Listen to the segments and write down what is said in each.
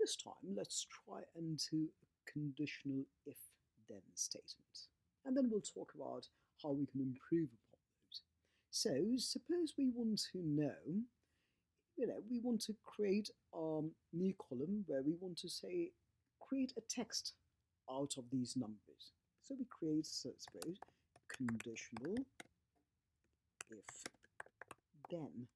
This time, let's try into a conditional if-then statement. And then we'll talk about how we can improve upon those. So, suppose we want to know, we want to create a new column where we want to say, create a text out of these numbers. So we create, suppose, conditional if then.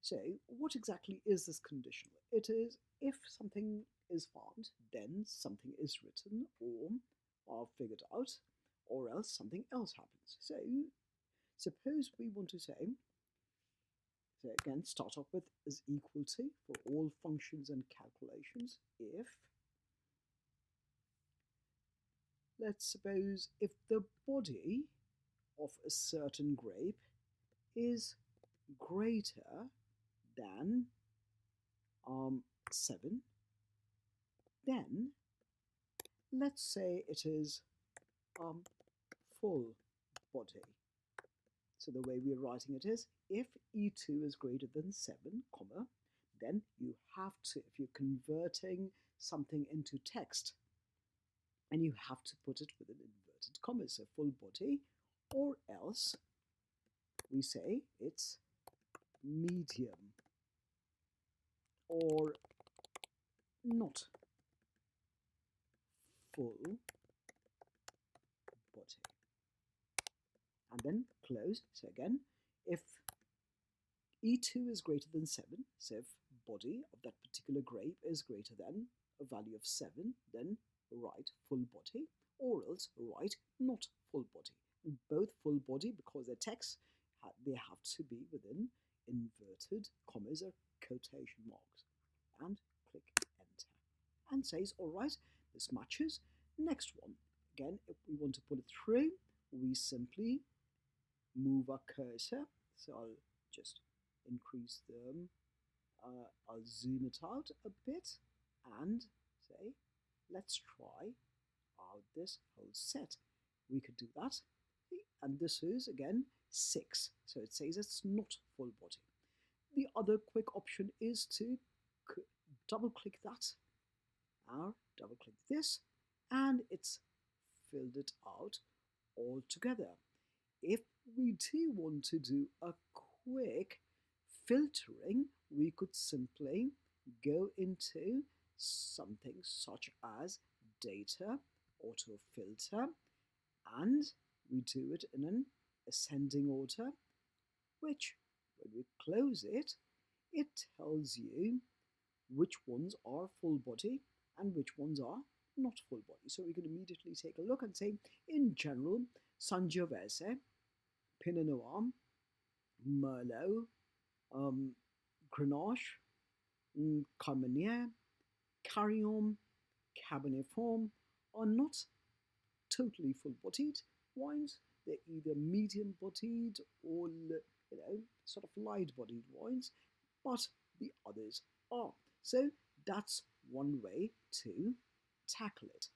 So what exactly is this conditional? It is if something is found, then something is written or figured out, or else something else happens. So suppose we want to say, so again, start off with is equal to for all functions and calculations if, let's suppose if the body of a certain grape is greater than 7, then let's say it is full body. So the way we're writing it is, if E2 is greater than 7, comma, then you have to, if you're converting something into text, and you have to put it with an inverted commas, so full body, or else we say it's medium or not full body. And then close. So again, if E2 is greater than 7, so if body of that particular grape is greater than a value of 7, then write full body, or else write not full body. And both full body, because they're text, they have to be within inverted commas or quotation marks. And click enter. And says, all right, this matches. Next one. Again, if we want to put it through, we simply move our cursor. So I'll just increase them. I'll zoom it out a bit and say, let's try out this whole set. We could do that. And this is, again, 6. So it says it's not full body. The other quick option is to double click that, or double click this, and it's filled it out all together. If we do want to do a quick filtering, we could simply go into something such as data autofilter, and we do it in an ascending order, which when we close it, it tells you which ones are full body and which ones are not full body. So we can immediately take a look and say, in general, Sangiovese, Pinot Noir, Merlot, Grenache, Carmenere, Carignan, Cabernet Franc are not totally full-bodied wines. They're either medium-bodied or, sort of light-bodied wines, but the others are. So that's one way to tackle it.